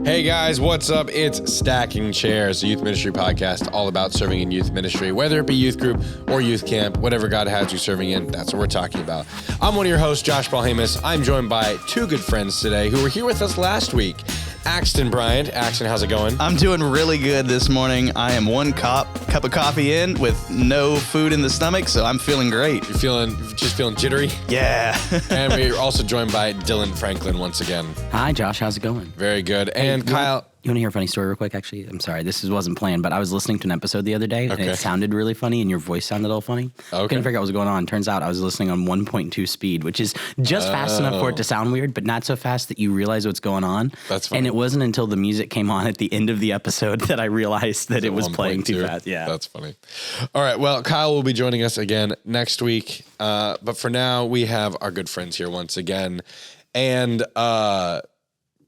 Hey guys, what's up? It's Stacking Chairs, a youth ministry podcast all about serving in youth ministry, whether it be youth group or youth camp, whatever God has you serving in, that's what we're talking about. I'm one of your hosts, Josh Balhamus. I'm joined by two good friends today who were here with us last week. Axton Bryant. Axton, how's it going? I'm doing really good this morning. I am one cup of coffee in with no food in the stomach, so I'm feeling great. You're just feeling jittery? Yeah. And we're also joined by Dylan Franklin once again. Hi, Josh. How's it going? Very good. And Kyle... You want to hear a funny story real quick, actually? I'm sorry, wasn't planned, but I was listening to an episode the other day, and it sounded really funny, and your voice sounded all funny. Okay. Couldn't figure out what was going on. Turns out I was listening on 1.2 speed, which is just fast enough for it to sound weird, but not so fast that you realize what's going on. That's funny. And it wasn't until the music came on at the end of the episode that I realized that it was playing too fast. Yeah. That's funny. All right, well, Kyle will be joining us again next week, but for now, we have our good friends here once again, and...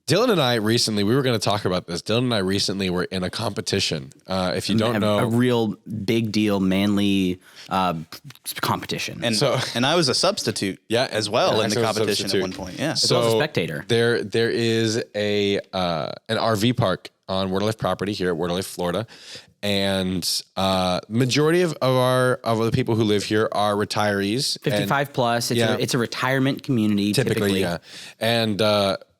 Dylan and I recently, we were going to talk about this. Dylan and I recently were in a competition. If you don't know, a real big deal, manly competition. And I was a substitute as well in the competition at one point. Yeah. So, as well as a spectator. There is an RV park on Wordlife property here at Wordlife, Florida. And majority of the people who live here are retirees. 55 plus. It's a retirement community typically. Yeah. And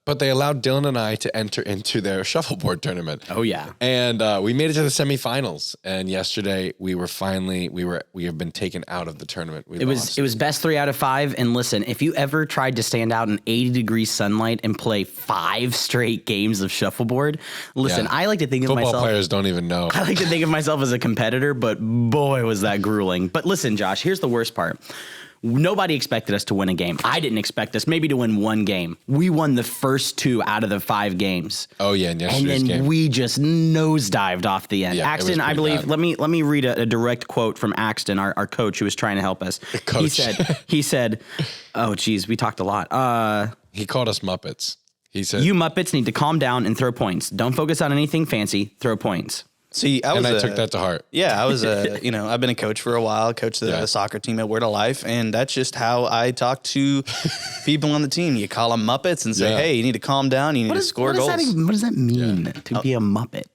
but they allowed Dylan and I to enter into their shuffleboard tournament. Oh yeah. And we made it to the semifinals. And yesterday we have been taken out of the tournament. It was best 3 out of 5. And listen, if you ever tried to stand out in 80-degree sunlight and play 5 straight games of shuffleboard, listen, I like to think of myself. Football players don't even know. I like to think of myself as a competitor, but boy, was that grueling. But listen, Josh, here's the worst part. Nobody expected us to win a game. I didn't expect us maybe to win one game. We won the first 2 out of the 5 games. Oh yeah, and yesterday's game. We just nosedived off the end. Yeah, Axton, I believe. Bad. Let me read a direct quote from Axton, our coach, who was trying to help us. He said, "Oh geez, we talked a lot." He called us Muppets. He said, "You Muppets need to calm down and throw points. Don't focus on anything fancy. Throw points." See, I took that to heart. Yeah, I was I've been a coach for a while, coached the soccer team at Word of Life, and that's just how I talk to people on the team. You call them Muppets and say, hey, you need to calm down, you need to score goals. What does that mean to be a Muppet?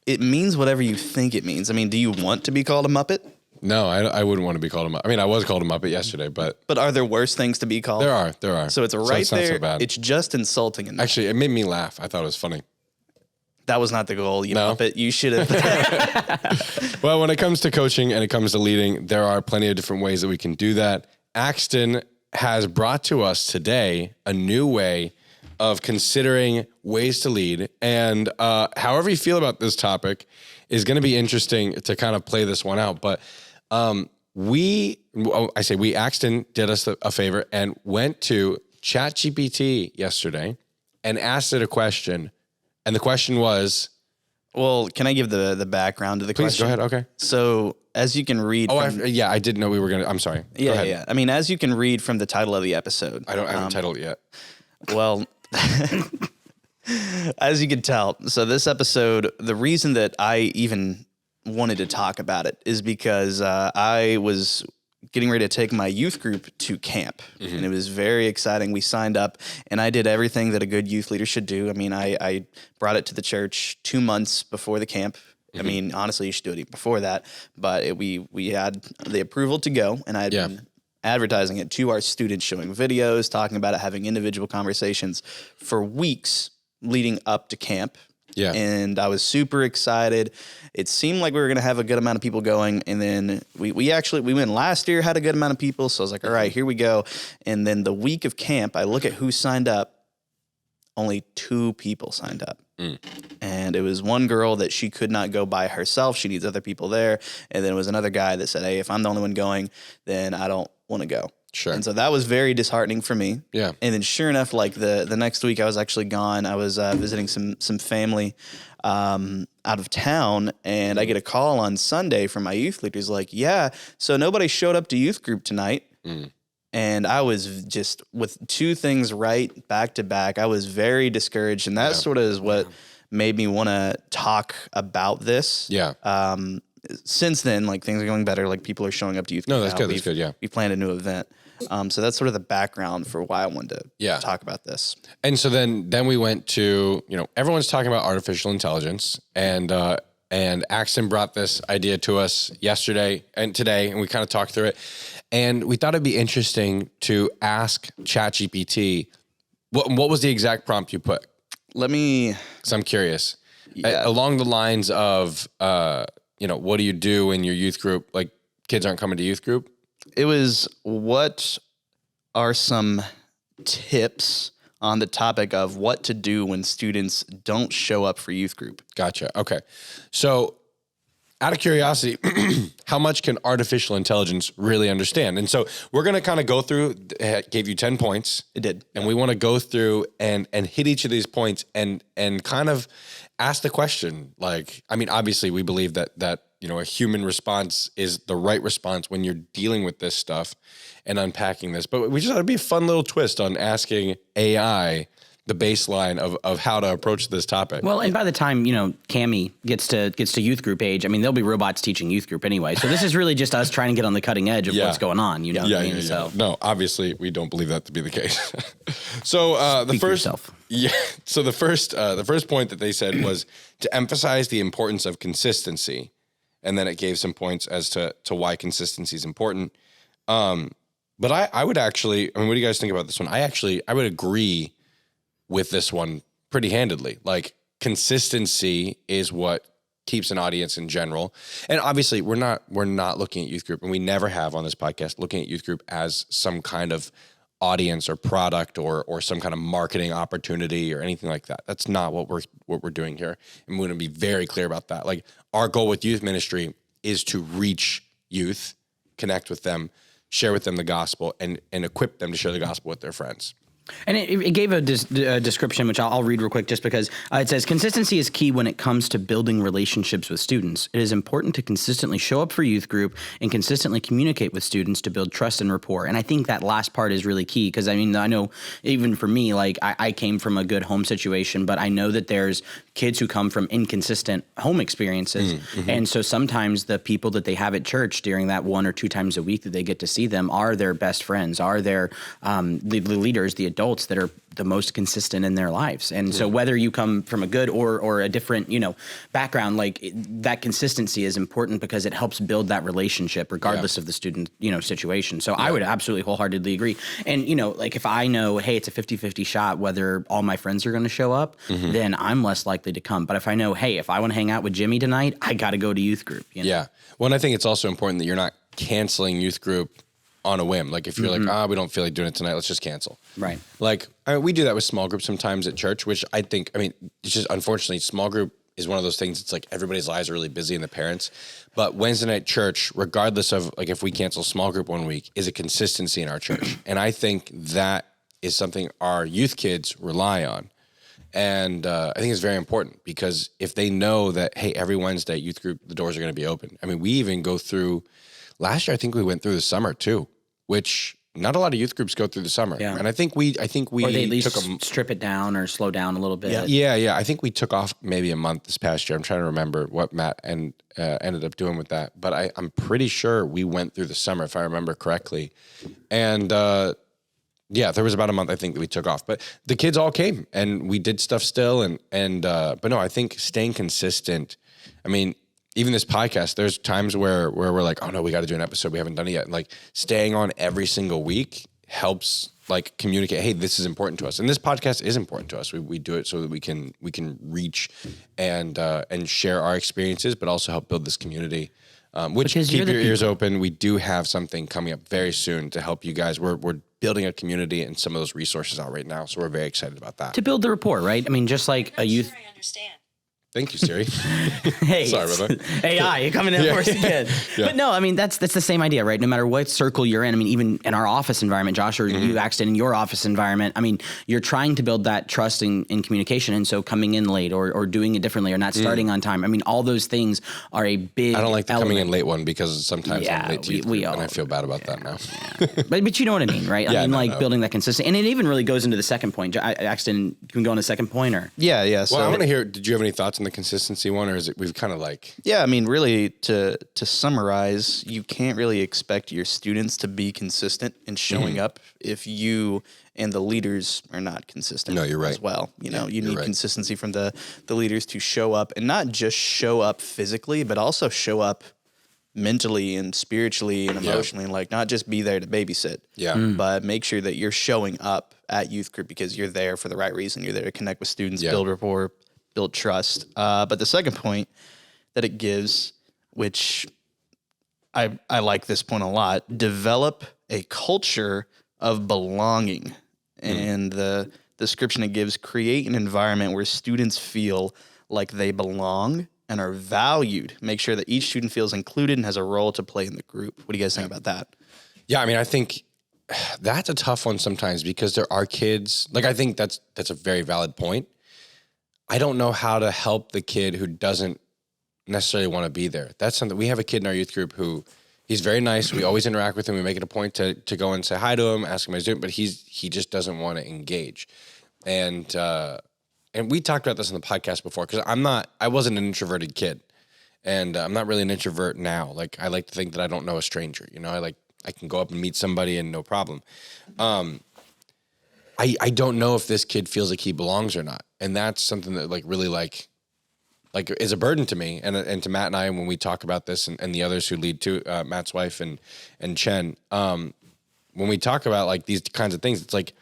It means whatever you think it means. I mean, do you want to be called a Muppet? No, I wouldn't want to be called a Muppet. I mean, I was called a Muppet yesterday, but... But are there worse things to be called? There are. So it's right there. Not so bad. It's just insulting. Actually, it made me laugh. I thought it was funny. That was not the goal, Muppet. You should have. Well, when it comes to coaching and it comes to leading, there are plenty of different ways that we can do that. Axton has brought to us today a new way of considering ways to lead. And however you feel about this topic is going to be interesting to kind of play this one out. But Axton did us a favor and went to ChatGPT yesterday and asked it a question. And the question was... Well, can I give the background to the question? Please, go ahead. Okay. So, as you can read... I didn't know we were going to... I'm sorry. Yeah, go ahead. Yeah. I mean, as you can read from the title of the episode... I haven't titled it yet. Well, as you can tell, so this episode, the reason that I even wanted to talk about it is because I was... getting ready to take my youth group to camp. Mm-hmm. And it was very exciting. We signed up and I did everything that a good youth leader should do. I mean, I brought it to the church 2 months before the camp. Mm-hmm. I mean, honestly, you should do it even before that, but we had the approval to go, and I had been advertising it to our students, showing videos, talking about it, having individual conversations for weeks leading up to camp. Yeah. And I was super excited. It seemed like we were going to have a good amount of people going. And then we went last year, had a good amount of people. So I was like, all right, here we go. And then the week of camp, I look at who signed up. Only 2 people signed up. And it was one girl that she could not go by herself. She needs other people there. And then it was another guy that said, hey, if I'm the only one going, then I don't want to go. Sure. And so that was very disheartening for me. Yeah. And then sure enough, like the next week I was actually gone. I was visiting some family out of town, and I get a call on Sunday from my youth leader. He's like, yeah, so nobody showed up to youth group tonight. And I was just with 2 things right back to back. I was very discouraged. And that sort of is what made me want to talk about this. Yeah. Since then, like, things are going better. Like, people are showing up to youth group. No, that's good. That's good. Yeah. We planned a new event. So that's sort of the background for why I wanted to talk about this. And so then we went to, everyone's talking about artificial intelligence, and Axton brought this idea to us yesterday and today, and we kind of talked through it. And we thought it'd be interesting to ask ChatGPT, what was the exact prompt you put? Because I'm curious. Along the lines of, what do you do in your youth group? Like, kids aren't coming to youth group? It was, what are some tips on the topic of what to do when students don't show up for youth group? Gotcha. Okay. So out of curiosity, how much can artificial intelligence really understand? And so we're going to kind of go through, gave you 10 points. It did. And we want to go through and hit each of these points and kind of ask the question. Like, I mean, obviously we believe that a human response is the right response when you're dealing with this stuff and unpacking this. But we just thought it'd be a fun little twist on asking AI the baseline of how to approach this topic. Well, and by the time, Cammie gets to youth group age, I mean, there'll be robots teaching youth group anyway. So this is really just us trying to get on the cutting edge of what's going on. You know what I mean? So. No, obviously we don't believe that to be the case. So the first, So the first point that they said was to emphasize the importance of consistency. And then it gave some points as to why consistency is important. But I would actually, what do you guys think about this one? I would agree with this one pretty handedly. Like, consistency is what keeps an audience in general. And obviously we're not looking at youth group, and we never have on this podcast, looking at youth group as some kind of audience or product or some kind of marketing opportunity or anything like that. That's not what we're doing here. And we're going to be very clear about that. Like, our goal with youth ministry is to reach youth, connect with them, share with them the gospel, and equip them to share the gospel with their friends. And it gave a description, which I'll read real quick, just because it says, consistency is key when it comes to building relationships with students. It is important to consistently show up for youth group and consistently communicate with students to build trust and rapport. And I think that last part is really key, because I know even for me, like, I came from a good home situation, but I know that there's kids who come from inconsistent home experiences. Mm-hmm. And so sometimes the people that they have at church during that 1 or 2 times a week that they get to see them are their best friends, are their the leaders, the adults that are the most consistent in their lives. And so whether you come from a good or a different, background, like, that consistency is important because it helps build that relationship regardless of the student, situation. So I would absolutely wholeheartedly agree. And, like, if I know, hey, it's a 50-50 shot whether all my friends are going to show up, then I'm less likely to come. But if I know, hey, if I want to hang out with Jimmy tonight, I got to go to youth group. Yeah. Well, and I think it's also important that you're not canceling youth group on a whim. Like, if you're like, we don't feel like doing it tonight, let's just cancel. Right. Like, we do that with small groups sometimes at church, which I think, it's just, unfortunately, small group is one of those things. It's like everybody's lives are really busy and the parents, but Wednesday night church, regardless of, like, if we cancel small group one week, is a consistency in our church. And I think that is something our youth kids rely on. And I think it's very important, because if they know that, hey, every Wednesday youth group, the doors are going to be open. We even go through, last year, I think we went through the summer too, which not a lot of youth groups go through the summer. Yeah. And I think we or they at least strip it down or slow down a little bit. Yeah. I think we took off maybe a month this past year. I'm trying to remember what Matt ended up doing with that, but I'm pretty sure we went through the summer, if I remember correctly. And there was about a month, I think, that we took off, but the kids all came and we did stuff still. But no, I think staying consistent, even this podcast, there's times where we're like, oh no, we got to do an episode. We haven't done it yet. And, like, staying on every single week helps, like, communicate, hey, this is important to us. And this podcast is important to us. We do it so that we can reach and share our experiences, but also help build this community. Which, keep your ears open. We do have something coming up very soon to help you guys. We're building a community and some of those resources out right now. So we're very excited about that. To build the rapport, right? Just like a youth. Sure I understand. Thank you, Siri. Hey, sorry about that. AI, you're coming in for us again. But no, that's the same idea, right? No matter what circle you're in, even in our office environment, Josh, or you, Axton, in your office environment, you're trying to build that trust in communication. And so coming in late or doing it differently or not starting on time, all those things are a big I don't like the element. coming in late one, because sometimes I'm late to you, and I feel bad about that now. But you know what I mean, right? Building that consistency. And it even really goes into the second point. Axton, can we go on the second point? Or? Yeah. So, I want to hear, did you have any thoughts on on the consistency one, or is it we've kind of like? Yeah, I mean, really, to summarize, you can't really expect your students to be consistent in showing up if you and the leaders are not consistent. No, you're right. As well, you know, you you're need right. consistency from the leaders to show up, and not just show up physically, but also show up mentally and spiritually and emotionally, and like not just be there to babysit. Yeah. But make sure that you're showing up at youth group because you're there for the right reason. You're there to connect with students, build rapport, build trust. But the second point that it gives, which I like this point a lot, develop a culture of belonging. And the description it gives, create an environment where students feel like they belong and are valued. Make sure that each student feels included and has a role to play in the group. What do you guys think about that? Yeah, I mean, I think that's a tough one sometimes because there are kids, like I think that's a very valid point. I don't know how to help the kid who doesn't necessarily want to be there. That's something, we have a kid in our youth group who he's very nice. We always interact with him. We make it a point to go and say hi to him, ask him how he's doing, but he just doesn't want to engage. And we talked about this on the podcast before because I wasn't an introverted kid, and I'm not really an introvert now. Like I like to think that I don't know a stranger. You know, I can go up and meet somebody and no problem. I don't know if this kid feels like he belongs or not, and that's something that like really like is a burden to me and to Matt and I when we talk about this and the others who lead to Matt's wife and Chen. When we talk about like these kinds of things, it's like,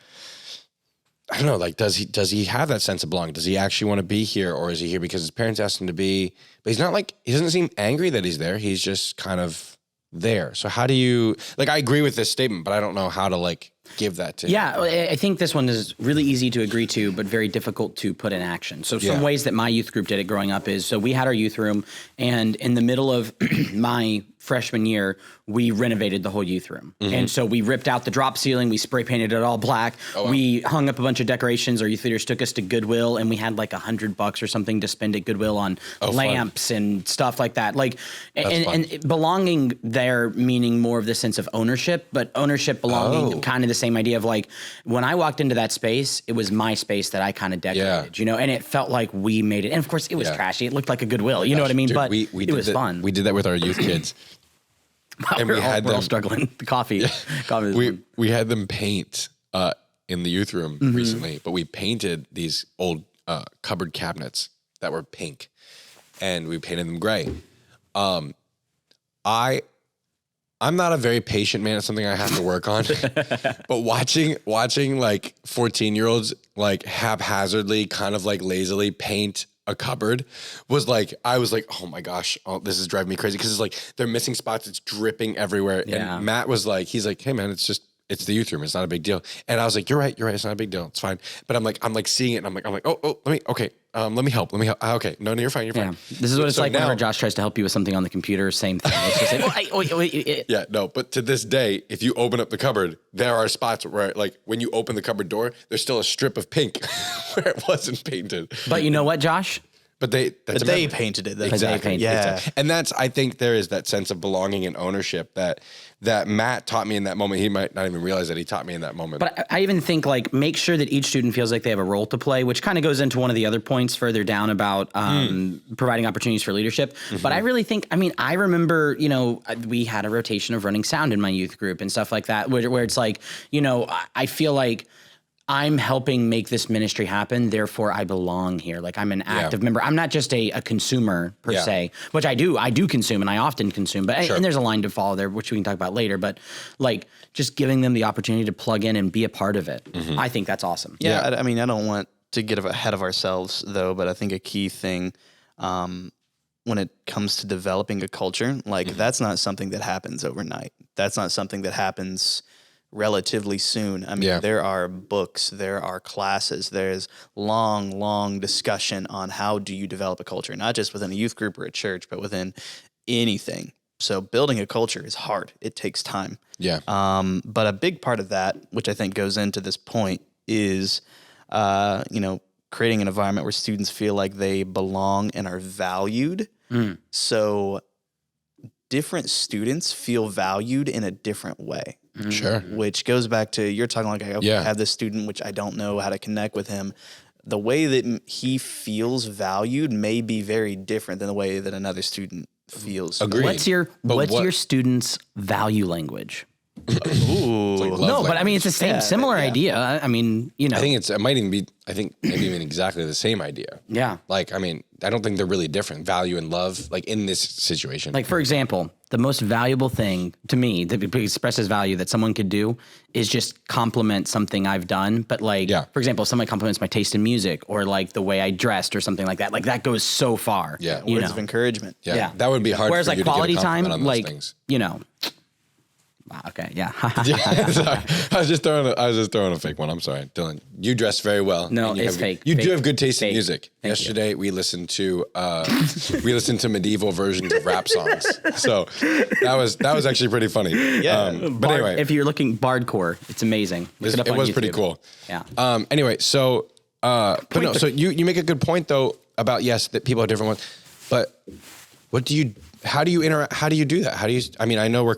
I don't know, like, does he have that sense of belonging? Does he actually want to be here, or is he here because his parents asked him to be? But he's not like, he doesn't seem angry that he's there. He's just kind of there. So how do you, like, I agree with this statement, but I don't know how to like give that to him. Yeah, I think this one is really easy to agree to, but very difficult to put in action. So some ways that my youth group did it growing up is, so we had our youth room, and in the middle of my freshman year, we renovated the whole youth room. And so we ripped out the drop ceiling, we spray painted it all black. We hung up a bunch of decorations. Our youth leaders took us to Goodwill, and we had like $100 or something to spend at Goodwill on lamps and stuff like that. Like, and belonging there meaning more of the sense of ownership, but ownership, belonging, kind of the same idea of like, when I walked into that space, it was my space that I kind of decorated, you know, and it felt like we made it. And of course it was trashy. It looked like a Goodwill, you know what I mean? Dude, but we it was fun. We did that with our youth kids. And we're all struggling. The coffee. We had them paint in the youth room recently, but we painted these old cupboard cabinets that were pink, and we painted them gray. I'm not a very patient man. It's something I have to work on. But watching like 14-year-olds like haphazardly, kind of like lazily paint a cupboard was like, I was like, oh my gosh, this is driving me crazy because it's like they're missing spots. It's dripping everywhere. Yeah. And Matt was like, he's like, hey man, it's the youth room. It's not a big deal. And I was like, you're right. It's not a big deal. It's fine. But I'm like seeing it, and I'm like, let me help. Okay. No, you're fine. Yeah. This is what it's like whenever Josh tries to help you with something on the computer. Same thing. It's just like, wait. Yeah, no. But to this day, if you open up the cupboard, there are spots where, like, when you open the cupboard door, there's still a strip of pink where it wasn't painted. But you know what, Josh? But they painted it. Exactly. Yeah. Exactly. And that's, I think there is that sense of belonging and ownership that Matt taught me in that moment. He might not even realize that he taught me in that moment. But I even think like make sure that each student feels like they have a role to play, which kind of goes into one of the other points further down about providing opportunities for leadership. But I really think, I remember, you know, we had a rotation of running sound in my youth group and stuff like that, where it's like, you know, I feel like I'm helping make this ministry happen, therefore I belong here. Like I'm an active member. I'm not just a consumer per se, which I do consume, and I often consume, but and there's a line to follow there, which we can talk about later, but like just giving them the opportunity to plug in and be a part of it. I think that's awesome. Yeah. I mean, I don't want to get ahead of ourselves though, but I think a key thing when it comes to developing a culture, like that's not something that happens overnight. That's not something that happens relatively soon. I mean, there are books, there are classes, there's long discussion on how do you develop a culture, not just within a youth group or a church, but within anything. So building a culture is hard. It takes time. Yeah. But a big part of that, which I think goes into this point, is, you know, creating an environment where students feel like they belong and are valued. So different students feel valued in a different way. Sure. Which goes back to, you're talking like, I have this student, which I don't know how to connect with him. the way that he feels valued may be very different than the way that another student feels. Agreed. What's your student's value language? Ooh. It's like love No, but I language. mean, it's the same, similar idea. I mean, you know. I think it might even be, maybe even exactly the same idea. Yeah. Like, I mean, I don't think they're really different. Value and love, like in this situation. Like, for example, the most valuable thing to me that expresses value that someone could do is just compliment something I've done. But like, for example, if someone compliments my taste in music or like the way I dressed or something like that goes so far. Yeah. Words of encouragement. Yeah. That would be hard Whereas for like you to get a quality time, compliment on those like, things. you know. Okay, yeah. Sorry. I was just throwing a fake one. I'm sorry, Dylan. You dress very well. No, and you it's have fake. You Fake. do have good taste in Fake. music. Thank Yesterday we listened to medieval versions of rap songs. So that was actually pretty funny. Yeah. But anyway, If you're looking bardcore, it's amazing. Look it up it on was pretty YouTube. cool. Yeah. Anyway, so but no, so you make a good point though about that people have different ones, but how do you interact? How do you do that? I mean, I know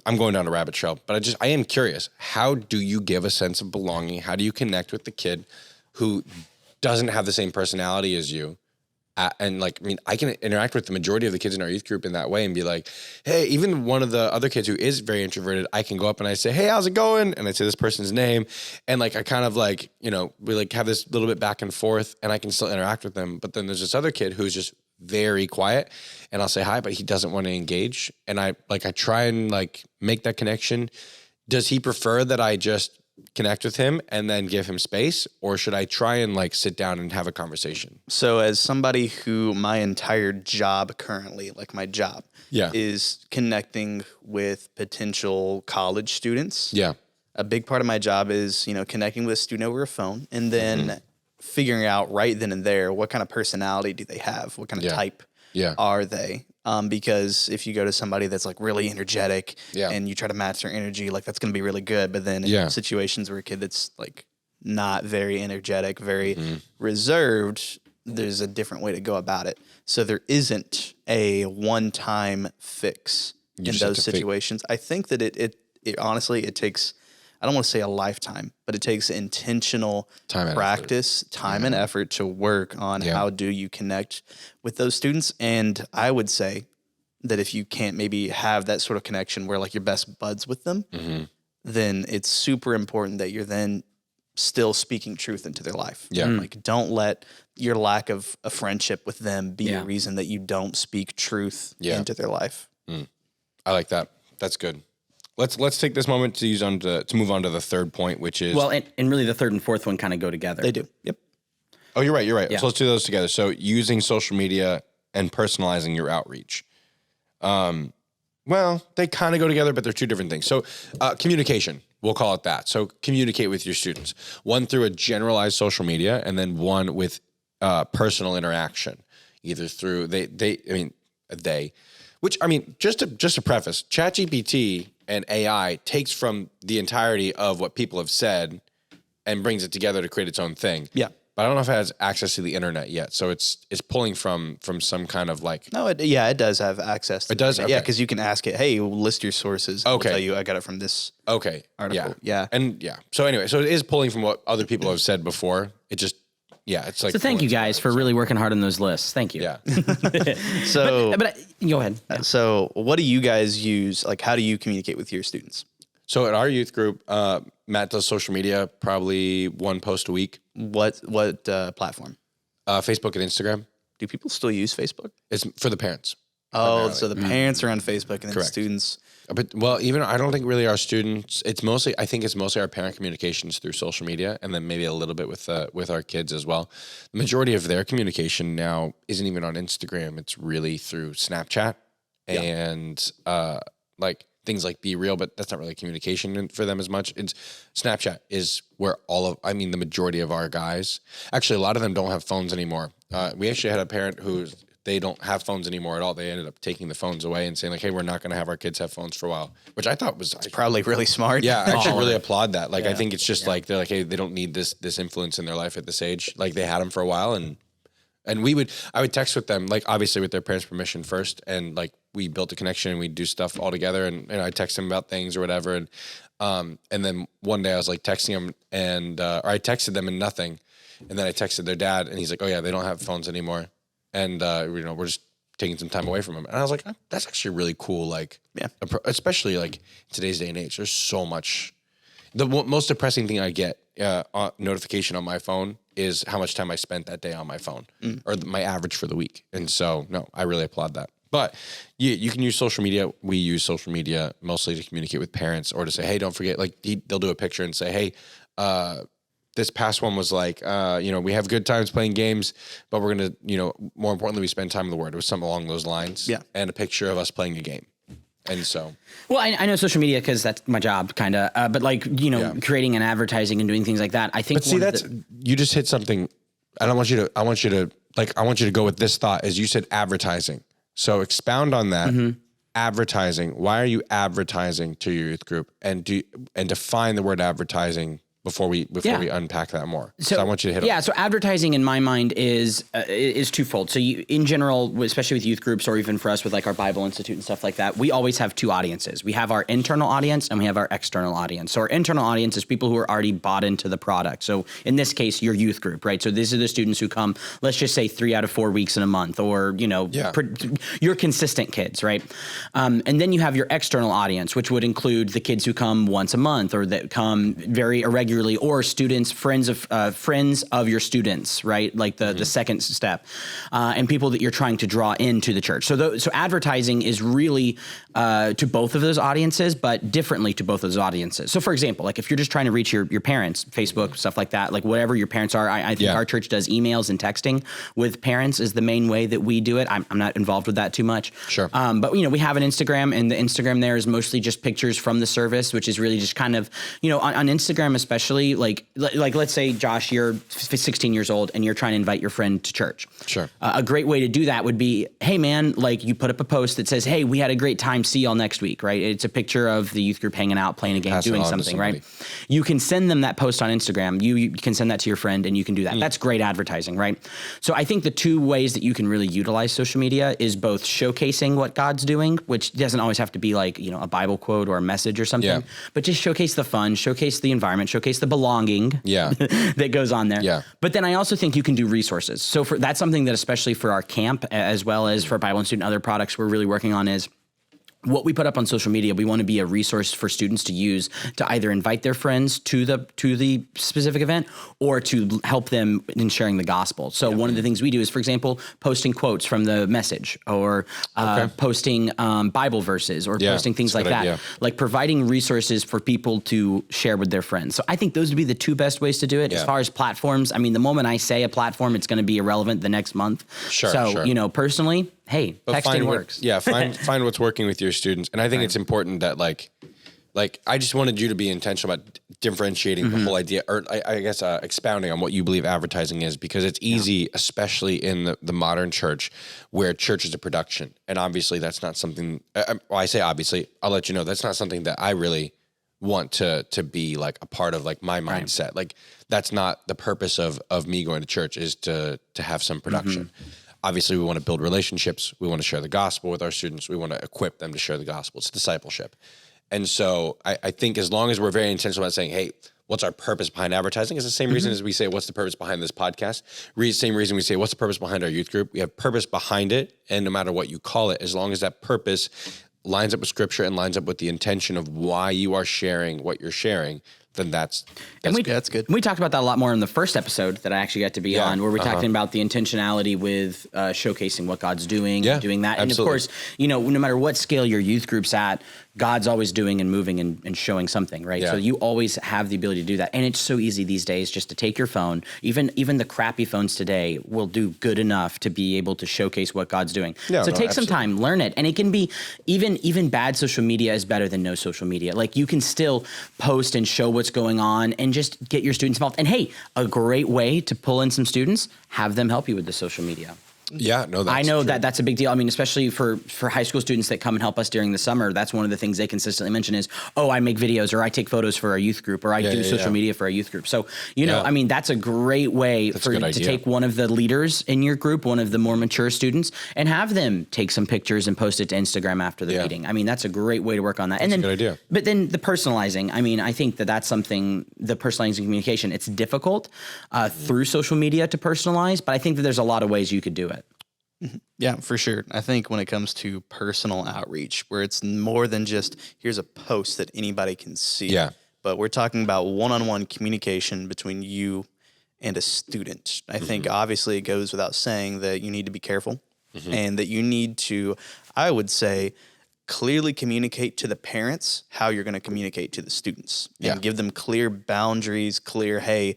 I'm going down a rabbit trail, but I am curious. How do you give a sense of belonging? How do you connect with the kid who doesn't have the same personality as you? And like, I mean, I can interact with the majority of the kids in our youth group in that way and be like, hey, even one of the other kids who is very introverted, I can go up and I say, hey, how's it going? And I say this person's name. And like, I kind of like, we like have this little bit back and forth and I can still interact with them. But then there's this other kid who's just very quiet and I'll say hi, but he doesn't want to engage. And I try and like make that connection. Does he prefer that I just connect with him and then give him space, or should I try and like sit down and have a conversation? So as somebody who my entire job currently, like my job, is connecting with potential college students. Yeah. A big part of my job is, connecting with a student over a phone and then figuring out right then and there, what kind of personality do they have? What kind of type are they? Because if you go to somebody that's like really energetic and you try to match their energy, like that's going to be really good. But then in situations where a kid that's like not very energetic, very reserved, there's a different way to go about it. So there isn't a one-time fix in those situations. I think that it honestly, it takes, I don't want to say a lifetime, but it takes intentional practice, time and effort to work on how do you connect with those students. And I would say that if you can't maybe have that sort of connection where like you're best buds with them, then it's super important that you're then still speaking truth into their life. Yeah. Like don't let your lack of a friendship with them be a reason that you don't speak truth into their life. I like that. That's good. Let's take this moment to move on to the third point, which is and really the third and fourth one kind of go together. They do. Yep. Oh, you're right. Yeah. So let's do those together. So using social media and personalizing your outreach. Well, they kind of go together, but they're two different things. So communication, we'll call it that. So communicate with your students, one through a generalized social media, and then one with personal interaction, either through which I mean, just to preface, ChatGPT and AI takes from the entirety of what people have said and brings it together to create its own thing. Yeah. But I don't know if it has access to the internet yet. So it's pulling from some kind of like. No, it does have access to it does? Yeah, Okay. because you can ask it, hey, list your sources. Okay. I'll tell you I got it from this article. Yeah. And so anyway, so it is pulling from what other people have said before. It just, it's like. So thank you guys for really working hard on those lists. Thank you. Yeah. So, But go ahead. so what do you guys use? Like, how do you communicate with your students? So at our youth group, Matt does social media, probably one post a week. What platform? Facebook and Instagram. Do people still use Facebook? It's for the parents. Oh, so the parents are on Facebook and then the students. But even I don't think really our students. I think it's mostly our parent communications through social media, and then maybe a little bit with our kids as well. The majority of their communication now isn't even on Instagram. It's really through Snapchat and like things like Be Real, but that's not really communication for them as much. It's Snapchat is where the majority of our guys. Actually, a lot of them don't have phones anymore. We actually had a parent they don't have phones anymore at all. They ended up taking the phones away and saying like, hey, we're not going to have our kids have phones for a while, which I thought was Probably really smart. Yeah, I actually really applaud that. Like, I think it's just like, they're like, hey, they don't need this influence in their life at this age. Like they had them for a while and I would text with them, like obviously with their parents' permission first. And like we built a connection and we'd do stuff all together and I text them about things or whatever. And then one day I was like texting them or I texted them and nothing. And then I texted their dad, and he's like, "Oh yeah, they don't have phones anymore, and we're just taking some time away from them." And I was like, "That's actually really cool." Like, especially like today's day and age, there's so much. The most depressing thing I get notification on my phone is how much time I spent that day on my phone, or my average for the week. And so, no, I really applaud that. But you can use social media. We use social media mostly to communicate with parents, or to say, hey, don't forget, like they'll do a picture and say, hey, this past one was like, we have good times playing games, but we're going to, more importantly, we spend time in the Word. It was something along those lines. Yeah. And a picture of us playing a game. And so, well, I know social media because that's my job, kind of. But like, creating and advertising and doing things like that, I think. But see, you just hit something. And I want you to go with this thought, as you said, advertising. So expound on that. Mm-hmm. Advertising. Why are you advertising to your youth group? And define the word advertising before we unpack that more. So I want you to hit so advertising in my mind is twofold. So in general, especially with youth groups, or even for us with like our Bible Institute and stuff like that, we always have two audiences. We have our internal audience and we have our external audience. So our internal audience is people who are already bought into the product. So in this case, your youth group, right? So these are the students who come, let's just say 3 out of 4 weeks in a month, or, your consistent kids, right? And then you have your external audience, which would include the kids who come once a month, or that come very irregularly, or students, friends of your students, right? Like the second step, and people that you're trying to draw into the church. So advertising is really to both of those audiences, but differently to both of those audiences. So for example, like if you're just trying to reach your parents, Facebook, stuff like that, like whatever your parents are, I think our church does emails and texting with parents is the main way that we do it. I'm not involved with that too much. Sure. But we have an Instagram, and the Instagram there is mostly just pictures from the service, which is really just kind of, on Instagram especially, like let's say, Josh, you're 16 years old and you're trying to invite your friend to church. Sure. A great way to do that would be, hey man, like you put up a post that says, hey, we had a great time. See y'all next week, right? It's a picture of the youth group hanging out, playing a game, doing something, right? You can send them that post on Instagram. You can send that to your friend, and you can do that. That's great advertising, right? So I think the two ways that you can really utilize social media is both showcasing what God's doing, which doesn't always have to be like, a Bible quote or a message or something, but just showcase the fun, showcase the environment, showcase the belonging that goes on there. Yeah. But then I also think you can do resources. So that's something that, especially for our camp, as well as for Bible Institute and other products we're really working on, is what we put up on social media. We want to be a resource for students to use to either invite their friends to the specific event, or to help them in sharing the gospel. So one of the things we do is, for example, posting quotes from the message, or posting Bible verses, or posting things like that. Like providing resources for people to share with their friends. So I think those would be the two best ways to do it. As far as platforms, I mean, the moment I say a platform, it's going to be irrelevant the next month. So, personally, hey, but texting works. Find what's working with your students. And I think it's important that like I just wanted you to be intentional about differentiating the whole idea, or I guess expounding on what you believe advertising is, because it's easy, especially in the modern church, where church is a production. And obviously that's not something, I say obviously, I'll let you know, that's not something that I really want to be like a part of, like my mindset. Right. Like that's not the purpose of me going to church, is to have some production. Obviously, we want to build relationships. We want to share the gospel with our students. We want to equip them to share the gospel. It's discipleship. And so I think as long as we're very intentional about saying, hey, what's our purpose behind advertising? It's the same reason as we say, what's the purpose behind this podcast? Same reason we say, what's the purpose behind our youth group? We have purpose behind it. And no matter what you call it, as long as that purpose lines up with scripture and lines up with the intention of why you are sharing what you're sharing, then that's good. We talked about that a lot more in the first episode that I actually got to be on, where we're talking about the intentionality with showcasing what God's doing, doing that. Absolutely. And of course, no matter what scale your youth group's at, God's always doing and moving and showing something, right? Yeah. So you always have the ability to do that. And it's so easy these days just to take your phone. Even the crappy phones today will do good enough to be able to showcase what God's doing. So take some time, learn it. And it can be, even bad social media is better than no social media. Like you can still post and show what's going on and just get your students involved. And hey, a great way to pull in some students, have them help you with the social media. Yeah, no, that's I know true. that's a big deal. I mean, especially for high school students that come and help us during the summer, that's one of the things they consistently mention is, oh, I make videos or I take photos for our youth group or I do social media for our youth group. So, you know, I mean, that's a great way to take one of the leaders in your group, one of the more mature students, and have them take some pictures and post it to Instagram after the meeting. I mean, that's a great way to work on that. That's a good idea. But then the personalizing, I mean, I think that's something, the personalizing communication, it's difficult through social media to personalize, but I think that there's a lot of ways you could do it. Yeah, for sure. I think when it comes to personal outreach, where it's more than just here's a post that anybody can see. Yeah. But we're talking about one-on-one communication between you and a student. I think obviously it goes without saying that you need to be careful and that you need to, I would say, clearly communicate to the parents how you're going to communicate to the students and give them clear boundaries, hey,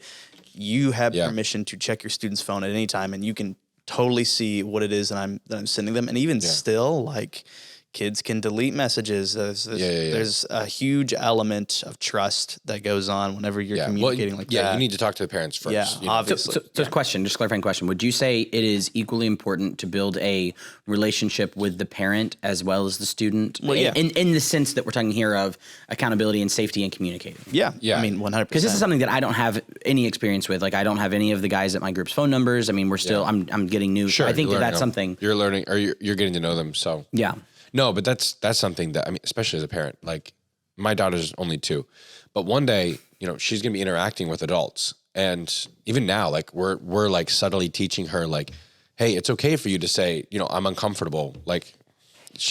you have permission to check your student's phone at any time and you can totally see what it is that I'm sending them. And even still, like, kids can delete messages. There's a huge element of trust that goes on whenever you're communicating like that. Yeah, you need to talk to the parents first. Yeah, obviously. So just clarifying question. Would you say it is equally important to build a relationship with the parent as well as the student? Well, yeah. In the sense that we're talking here of accountability and safety and communicating. Yeah. Yeah. I mean, 100%. Because this is something that I don't have any experience with. Like, I don't have any of the guys at my group's phone numbers. I mean, we're still, I'm getting new. Sure, I think that's something. You're learning, or you're getting to know them, so. Yeah. No, but that's something that, I mean, especially as a parent, like my daughter's only 2, but one day, you know, she's going to be interacting with adults. And even now, like we're like subtly teaching her like, hey, it's okay for you to say, you know, I'm uncomfortable. Like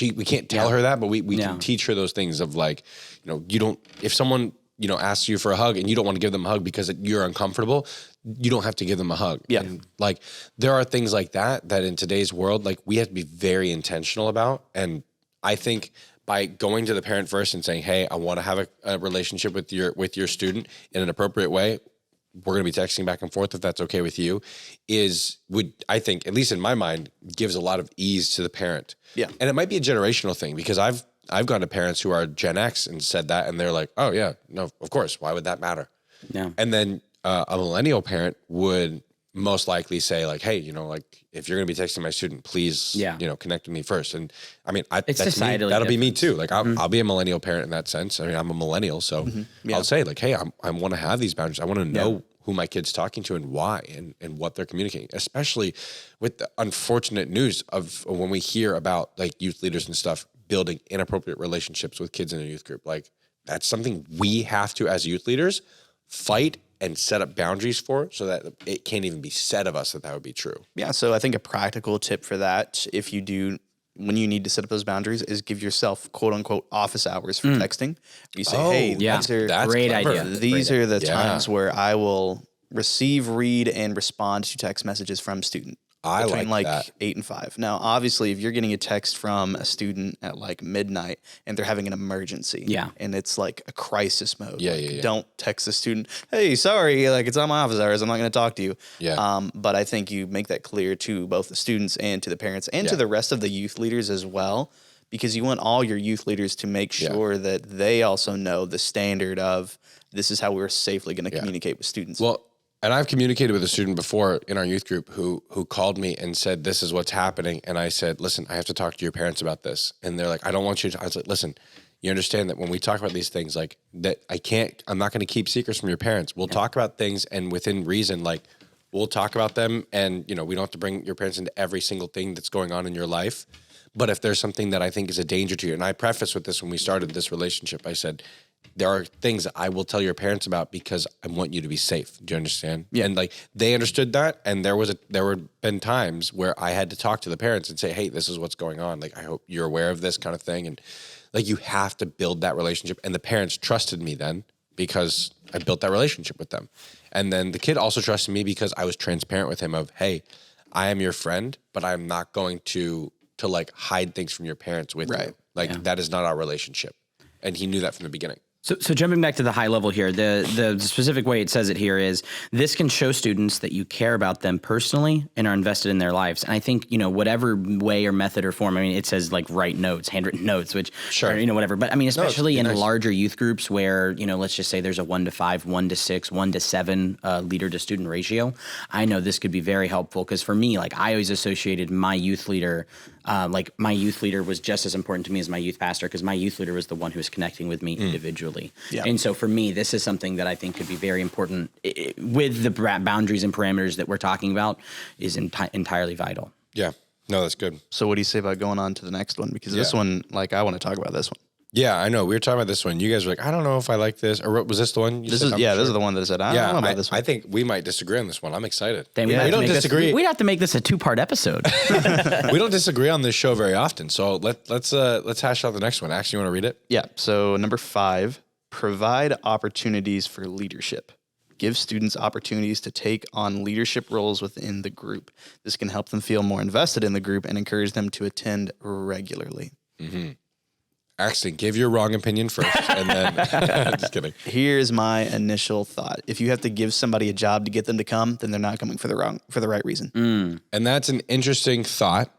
we can't tell her that, but we can teach her those things of like, you know, if someone, you know, asks you for a hug and you don't want to give them a hug because you're uncomfortable, you don't have to give them a hug. Yeah. And like, there are things like that in today's world, like we have to be very intentional about. And I think by going to the parent first and saying, hey, I want to have a relationship with your student in an appropriate way, we're going to be texting back and forth if that's okay with you, I think, at least in my mind, gives a lot of ease to the parent. Yeah. And it might be a generational thing because I've gone to parents who are Gen X and said that, and they're like, oh yeah, no, of course. Why would that matter? Yeah. And then a millennial parent would most likely say like, hey, you know, like if you're going to be texting my student, please, you know, connect with me first. And I mean, it's that's me. societally That'll be me different. too. Like I'll be a millennial parent in that sense. I mean, I'm a millennial, so I'll say like, hey, I want to have these boundaries. I want to know who my kid's talking to and why and what they're communicating, especially with the unfortunate news of when we hear about like youth leaders and stuff building inappropriate relationships with kids in a youth group. Like that's something we have to, as youth leaders, fight and set up boundaries for so that it can't even be said of us that would be true. Yeah. So I think a practical tip for that, if you do, when you need to set up those boundaries, is give yourself quote unquote office hours for texting. You say, hey, that's great clever. idea. These are the times where I will receive, read, and respond to text messages from student. I between like like that. 8 and 5. Now, obviously, if you're getting a text from a student at like midnight and they're having an emergency, and it's like a crisis mode, don't text the student, hey, sorry, like it's on my office hours, I'm not going to talk to you. But I think you make that clear to both the students and to the parents and to the rest of the youth leaders as well, because you want all your youth leaders to make sure that they also know the standard of this is how we're safely going to communicate with students. Well, and I've communicated with a student before in our youth group who called me and said, this is what's happening. And I said, listen, I have to talk to your parents about this. And they're like, I don't want you to. I was like, listen, you understand that when we talk about these things, like that I'm not going to keep secrets from your parents. We'll talk about things and within reason, like we'll talk about them. And, you know, we don't have to bring your parents into every single thing that's going on in your life. But if there's something that I think is a danger to you, and I prefaced with this when we started this relationship, I said, there are things that I will tell your parents about because I want you to be safe. Do you understand? Yeah. And like they understood that. And there were been times where I had to talk to the parents and say, hey, this is what's going on. Like, I hope you're aware of this kind of thing. And like, you have to build that relationship. And the parents trusted me then because I built that relationship with them. And then the kid also trusted me because I was transparent with him of, hey, I am your friend, but I'm not going to like hide things from your parents with you. Like that is not our relationship. And he knew that from the beginning. So jumping back to the high level here, the specific way it says it here is this can show students that you care about them personally and are invested in their lives. And I think, whatever way or method or form, I mean, it says like write notes, handwritten notes, which, Sure. or, whatever. But I mean, especially in nice. larger youth groups where, let's just say there's a 1-to-5, 1-to-6, 1-to-7 leader to student ratio. I know this could be very helpful because for me, like I always associated my youth leader, my youth leader was just as important to me as my youth pastor because my youth leader was the one who was connecting with me individually. Yeah. And so for me, this is something that I think could be very important with the boundaries and parameters that we're talking about is entirely vital. Yeah. No, that's good. So what do you say about going on to the next one? Because this one, like, I want to talk about this one. Yeah, I know. We were talking about this one. You guys were like, I don't know if I like this. Or was this the one? This is the one that I said, I don't know about this one. I think we might disagree on this one. I'm excited. Then we don't disagree. We'd have to make this a 2-part episode. We don't disagree on this show very often. So let's hash out the next one. Actually, you want to read it? Yeah. So number 5, provide opportunities for leadership. Give students opportunities to take on leadership roles within the group. This can help them feel more invested in the group and encourage them to attend regularly. Mm-hmm. Excellent. Give your wrong opinion first, and then just kidding. Here's my initial thought: if you have to give somebody a job to get them to come, then they're not coming for the right reason. And that's an interesting thought.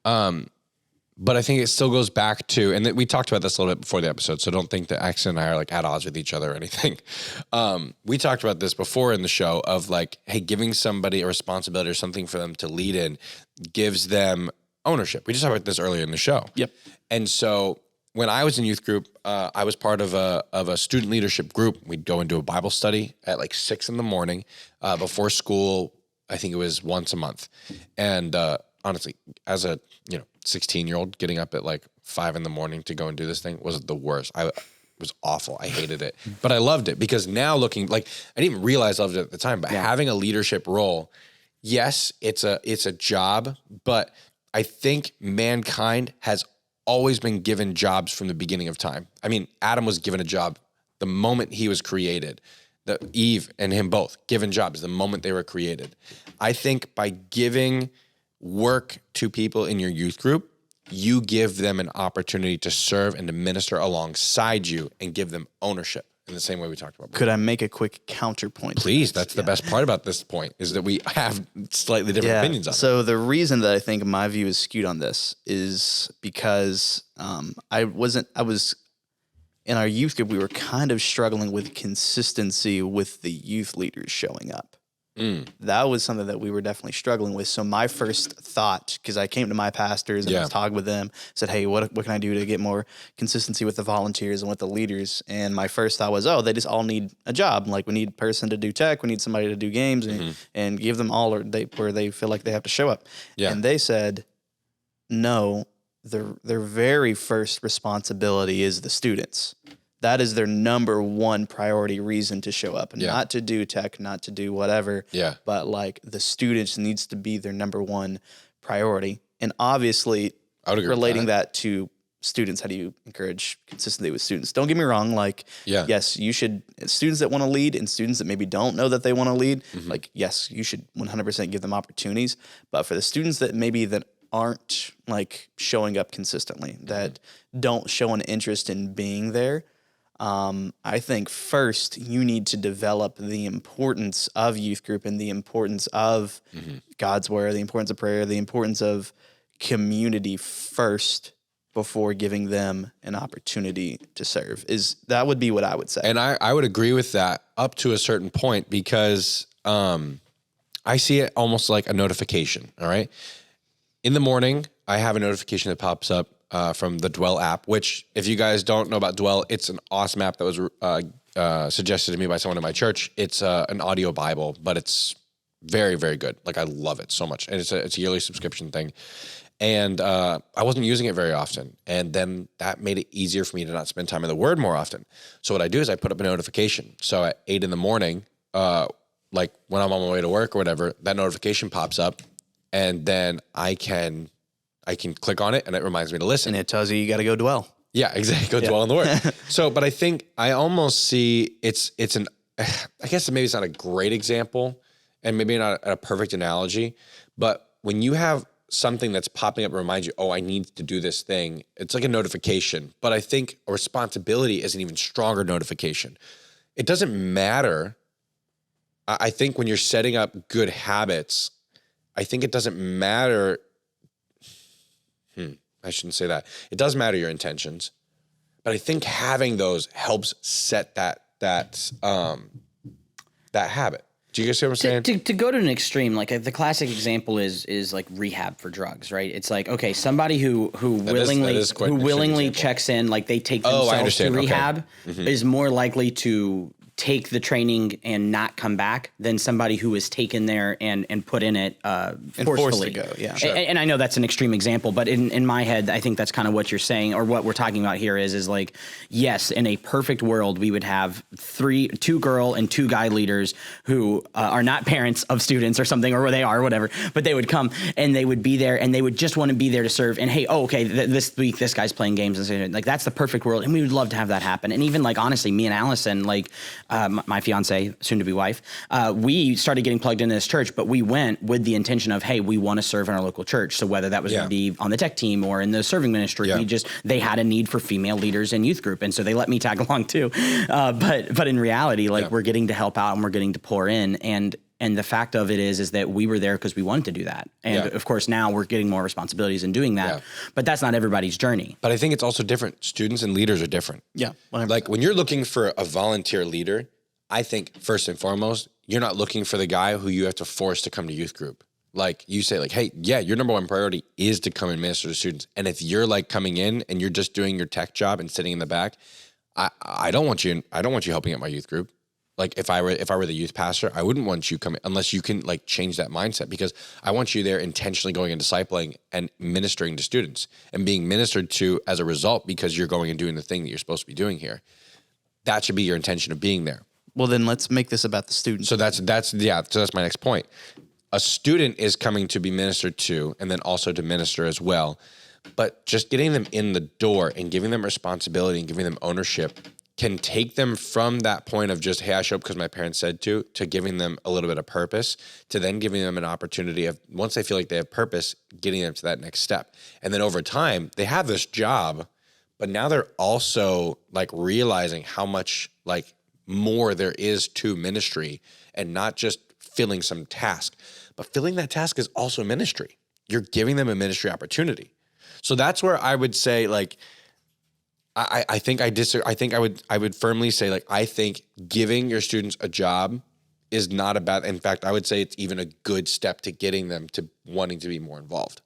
But I think it still goes back to, and we talked about this a little bit before the episode, so don't think that X and I are like at odds with each other or anything. We talked about this before in the show of like, hey, giving somebody a responsibility or something for them to lead in gives them ownership. We just talked about this earlier in the show. Yep. And so when I was in youth group, I was part of a student leadership group. We'd go into a Bible study at like 6 a.m. Before school. I think it was once a month. And honestly, as a 16-year-old, getting up at like 5 a.m. to go and do this thing was the worst. It was awful. I hated it, but I loved it because now looking like I didn't even realize I loved it at the time. But having a leadership role, yes, it's a job, but I think mankind has always been given jobs from the beginning of time. I mean, Adam was given a job the moment he was created. Eve and him both given jobs the moment they were created. I think by giving work to people in your youth group, you give them an opportunity to serve and to minister alongside you and give them ownership in the same way we talked about before. Could I make a quick counterpoint? Please, that's the best part about this point is that we have slightly different opinions on it. So the reason that I think my view is skewed on this is because I was in our youth group, we were kind of struggling with consistency with the youth leaders showing up. That was something that we were definitely struggling with. So my first thought, because I came to my pastors and I was talking with them, said, hey, what can I do to get more consistency with the volunteers and with the leaders? And my first thought was, they just all need a job. Like we need a person to do tech. We need somebody to do games and give them all where they feel like they have to show up. Yeah. And they said, no, their very first responsibility is the students. That is their number one priority reason to show up, not to do tech, not to do whatever. Yeah. But like the students needs to be their number one priority. And obviously relating that to students, how do you encourage consistency with students? Don't get me wrong. Like, yes, you should, students that want to lead and students that maybe don't know that they want to lead, like, yes, you should 100% give them opportunities. But for the students that maybe that aren't like showing up consistently, that don't show an interest in being there, I think first you need to develop the importance of youth group and the importance of God's word, the importance of prayer, the importance of community first before giving them an opportunity to serve. That would be what I would say. And I would agree with that up to a certain point because I see it almost like a notification, all right? In the morning, I have a notification that pops up from the Dwell app, which if you guys don't know about Dwell, it's an awesome app that was suggested to me by someone in my church. It's an audio Bible, but it's very, very good. Like I love it so much. And it's a yearly subscription thing. And I wasn't using it very often. And then that made it easier for me to not spend time in the Word more often. So what I do is I put up a notification. So at 8 a.m, like when I'm on my way to work or whatever, that notification pops up. And then I can click on it and it reminds me to listen. And it tells you got to go dwell. Yeah, exactly. Go dwell in the Word. So, but I think I almost see I guess maybe it's not a great example and maybe not a perfect analogy, but when you have something that's popping up to remind you, oh, I need to do this thing. It's like a notification, but I think a responsibility is an even stronger notification. It doesn't matter. I think when you're setting up good habits, I think it doesn't matter. I shouldn't say that. It does matter your intentions, but I think having those helps set that habit. Do you guys see what I'm saying? To go to an extreme, like the classic example is like rehab for drugs, right? It's like, okay, somebody who willingly checks in, like they take themselves to rehab, is more likely to take the training and not come back than somebody who is taken there and put in it forcefully. Forced to go, yeah. Sure. And I know that's an extreme example, but in my head, I think that's kind of what you're saying, or what we're talking about here is like, yes, in a perfect world, we would have 2 girl and 2 guy leaders who are not parents of students or something, or they are, or whatever, but they would come and they would be there and they would just want to be there to serve. And hey, okay, this week this guy's playing games and stuff. Like that's the perfect world, and we would love to have that happen. And even like honestly, me and Allison, like my fiance, soon to be wife, we started getting plugged into this church, but we went with the intention of, hey, we want to serve in our local church. So whether that was going to be on the tech team or in the serving ministry, they had a need for female leaders in youth group, and so they let me tag along too. But in reality, like we're getting to help out and we're getting to pour in, and the fact of it is that we were there because we wanted to do that. And of course now we're getting more responsibilities in doing that, but that's not everybody's journey. But I think it's also different. Students and leaders are different. Yeah. 100%. Like when you're looking for a volunteer leader, I think first and foremost, you're not looking for the guy who you have to force to come to youth group. Like you say like, hey, your number one priority is to come and minister to students. And if you're like coming in and you're just doing your tech job and sitting in the back, I don't want you helping at my youth group. Like if I were the youth pastor, I wouldn't want you coming unless you can like change that mindset, because I want you there intentionally going and discipling and ministering to students and being ministered to as a result, because you're going and doing the thing that you're supposed to be doing here. That should be your intention of being there. Well, then let's make this about the student. So that's my next point. A student is coming to be ministered to and then also to minister as well. But just getting them in the door and giving them responsibility and giving them ownership can take them from that point of just, hey, I show up because my parents said to giving them a little bit of purpose, to then giving them an opportunity of, once they feel like they have purpose, getting them to that next step. And then over time, they have this job, but now they're also like realizing how much like more there is to ministry, and not just filling some task, but filling that task is also ministry. You're giving them a ministry opportunity. So that's where I would say like, I think I disagree. I think I would firmly say like, I think giving your students a job is not a bad, in fact, I would say it's even a good step to getting them to wanting to be more involved.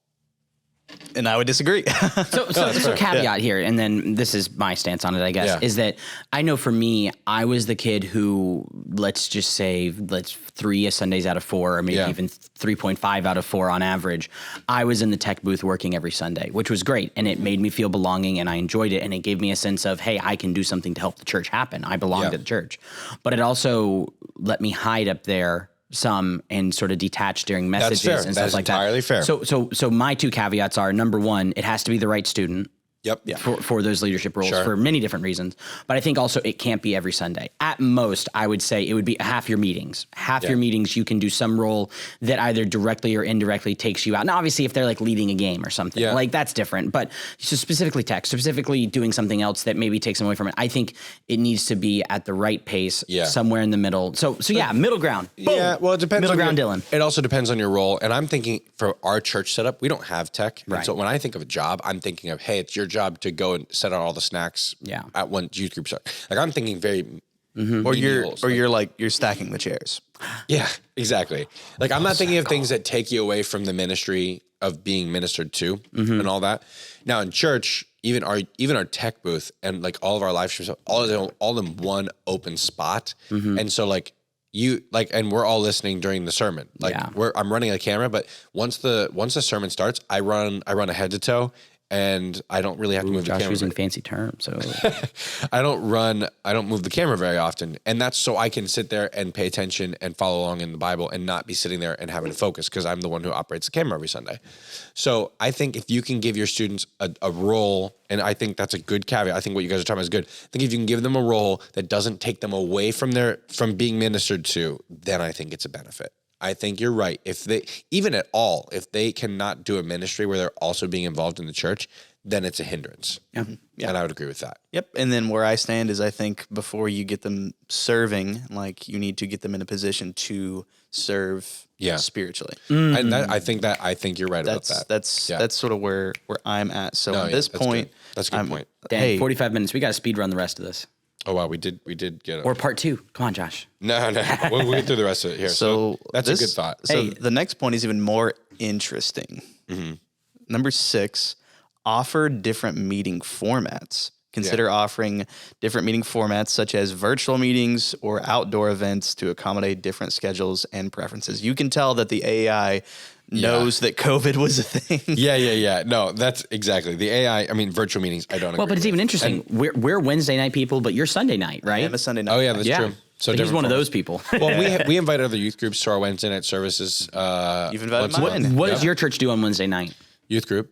And I would disagree. So caveat here, and then this is my stance on it, I guess, is that I know for me, I was the kid who, let's just say, 3 Sundays out of 4, or maybe even 3.5 out of 4 on average, I was in the tech booth working every Sunday, which was great. And it made me feel belonging, and I enjoyed it. And it gave me a sense of, hey, I can do something to help the church happen. I belong to the church. But it also let me hide up there some and sort of detach during messages and stuff like that. That's entirely fair. So my 2 caveats are, number 1, it has to be the right student. For those leadership roles for many different reasons. But I think also it can't be every Sunday. At most, I would say it would be half your meetings. Your meetings, you can do some role that either directly or indirectly takes you out. Now, obviously, if they're like leading a game or something, like that's different. But so specifically tech, specifically doing something else that maybe takes them away from it, I think it needs to be at the right pace, somewhere in the middle. So middle ground. Boom. Yeah, well, it depends. Middle ground, Dylan. It also depends on your role. And I'm thinking for our church setup, we don't have tech. Right. And so when I think of a job, I'm thinking of, hey, it's your job to go and set out all the snacks at one youth group start. Like I'm thinking very or you're stacking the chairs. Yeah, exactly. Like I'm not thinking of things that take you away from the ministry of being ministered to and all that. Now in church, even our tech booth and like all of our live streams, all in one open spot. And so like and we're all listening during the sermon. Like I'm running a camera, but once the sermon starts, I run a head to toe. And I don't really have to move the camera. Josh using fancy terms, so I don't move the camera very often. And that's so I can sit there and pay attention and follow along in the Bible and not be sitting there and having to focus, because I'm the one who operates the camera every Sunday. So I think if you can give your students a role, and I think that's a good caveat. I think what you guys are talking about is good. I think if you can give them a role that doesn't take them away from being ministered to, then I think it's a benefit. I think you're right. If they, even at all, if they cannot do a ministry where they're also being involved in the church, then it's a hindrance. Yeah. Yeah. And I would agree with that. Yep. And then where I stand is I think before you get them serving, like you need to get them in a position to serve spiritually. And I think you're right about that. That's sort of where I'm at. So at this that's point, good. That's a good point. Dan, Hey, 45 minutes. We got to speed run the rest of this. Oh wow, we did get Or part 2. Come on, Josh. no. We'll get through the rest of it here. So that's a good thought. So the next point is even more interesting. Number 6, offer different meeting formats. Consider offering different meeting formats such as virtual meetings or outdoor events to accommodate different schedules and preferences. You can tell that the AI knows that COVID was a thing. Yeah. No, that's exactly the AI. I mean, virtual meetings. I don't agree. Well, but it's even interesting. We're Wednesday night people, but you're Sunday night, right? I'm a Sunday night. Oh yeah, that's true. So he's different one of forms. those people. Well, we invite other youth groups to our Wednesday night services. You've invited once a mine. month. What does your church do on Wednesday night? Youth group?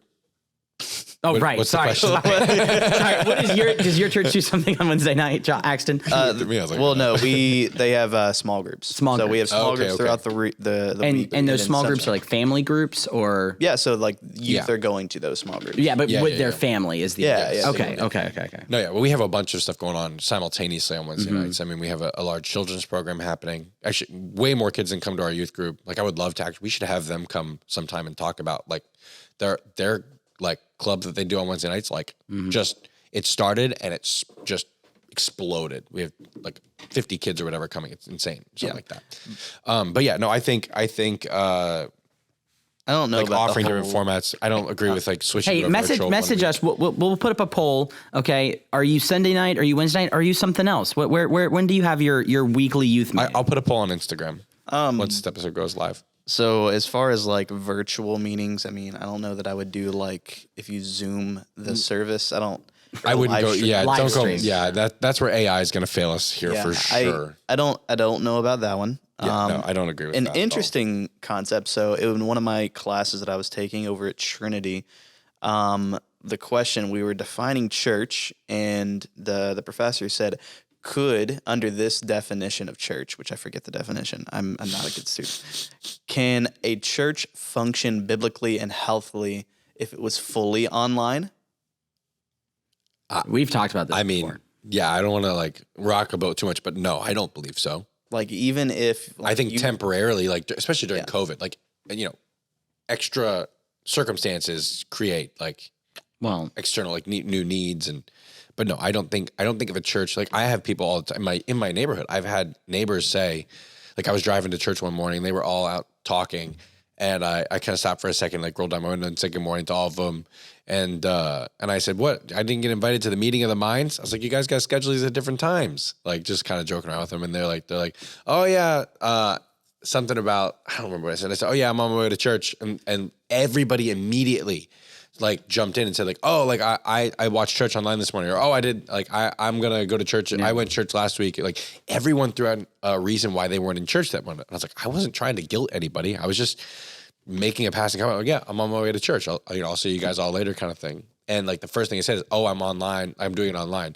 Oh, right. What's the Sorry. question? Sorry. Does your church do something on Wednesday night, Axton? I was like, Well, no, they have small groups. Small So we have groups. small Okay, groups okay. throughout the week. and those then small groups are Sunday. like family groups or? Yeah, so like youth Yeah. are going to those small groups. Yeah, but Yeah, with yeah, their yeah. family is the Yeah. Okay. No, yeah. Well, we have a bunch of stuff going on simultaneously on Wednesday nights. I mean, we have a large children's program happening. Actually, way more kids than come to our youth group. Like, I would love to. We should have them come sometime and talk about like their like club that they do on Wednesday nights. Like, just it started and it's just exploded. We have like 50 kids or whatever coming. It's insane, something like that. But yeah, no, I think. I don't know Like about offering the different whole, formats. I don't agree with like switching. Hey, to a virtual message one. us. We'll put up a poll. Okay, are you Sunday night? Are you Wednesday night? Are you something else? When do you have your weekly youth meeting? I'll put a poll on Instagram once this episode goes live. So as far as like virtual meetings, I mean, I don't know that I would do like if you Zoom the service. I wouldn't go. Yeah, Live don't go. stream. Yeah, that's where AI is going to fail us here for sure. I don't know about that one. Yeah, no, I don't agree with An that. at all. interesting concept. So in one of my classes that I was taking over at Trinity, the question, we were defining church, and the professor said, could, under this definition of church, which I forget the definition, I'm not a good student, can a church function biblically and healthily if it was fully online? We've talked about this. I mean, before. yeah, I don't want to like rock a boat too much, but no, I don't believe so. Like even if like, I think temporarily, like especially during Yeah. COVID, like extra circumstances create like well, external like new needs but no, I don't think of a church. Like, I have people all the time in my neighborhood. I've had neighbors say, like, I was driving to church one morning, they were all out talking, and I kind of stopped for a second, like rolled down my window and said good morning to all of them. And I said, what? I didn't get invited to the meeting of the minds? I was like, you guys got to schedule these at different times. Like, just kind of joking around with them. And they're like, oh yeah, something about, I don't remember what I said. I said, oh yeah, I'm on my way to church. And everybody immediately like jumped in and said like, oh, like I watched church online this morning, or oh, I did, like I'm gonna go to church. I went to church last week. Like, everyone threw out a reason why they weren't in church that Monday. And I was like, I wasn't trying to guilt anybody. I was just making a passing comment. Like, yeah, I'm on my way to church. I'll see you guys all later, kind of thing. And like the first thing I said is, oh, I'm online. I'm doing it online.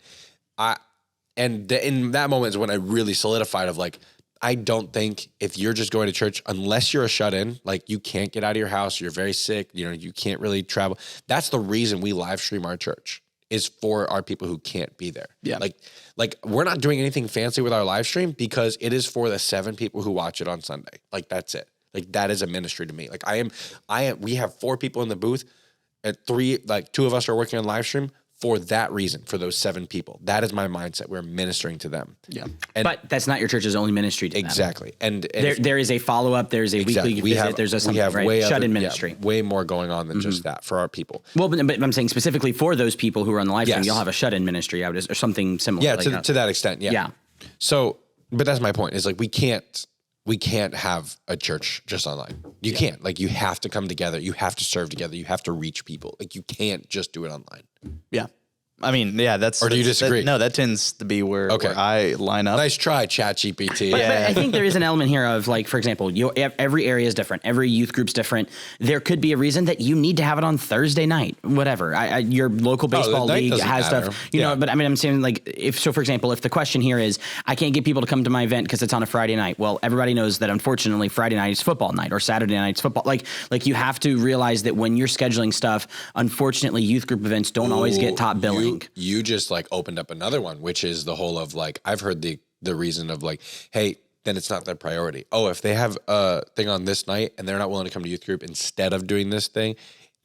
In that moment is when I really solidified of like, I don't think if you're just going to church, unless you're a shut-in, like you can't get out of your house, you're very sick, you can't really travel. That's the reason we live stream our church, is for our people who can't be there. Yeah. Like we're not doing anything fancy with our live stream because it is for the 7 people who watch it on Sunday. Like, that's it. Like, that is a ministry to me. Like, we have 4 people in the booth and 2 of us are working on live stream for that reason, for those 7 people. That is my mindset. We're ministering to them. Yeah. but that's not your church's only ministry to them. Exactly. And There is a follow-up. There's a weekly visit. There's a something, right? Shut-in ministry. Way more going on than just that for our people. Well, but I'm saying specifically for those people who are on the live stream, Yes. you'll have a shut-in ministry, or something similar. Yeah, like to that extent. Yeah. Yeah. So, but that's my point, is like, we can't have a church just online. You can't. Like, you have to come together. You have to serve together. You have to reach people. Like, you can't just do it online. Yeah. I mean, yeah, Or do you disagree? That tends to be where I line up. Nice try, ChatGPT. But I think there is an element here of like, for example, every area is different. Every youth group's different. There could be a reason that you need to have it on Thursday night, whatever. Your local baseball league has matter. stuff, you know, but I mean, I'm saying like for example, if the question here is, I can't get people to come to my event because it's on a Friday night. Well, everybody knows that unfortunately Friday night is football night or Saturday night is football. Like you have to realize that when you're scheduling stuff, unfortunately youth group events don't always get top billing. You just like opened up another one, which is the whole of like, I've heard the reason of like, hey, then it's not their priority. Oh, if they have a thing on this night and they're not willing to come to youth group instead of doing this thing,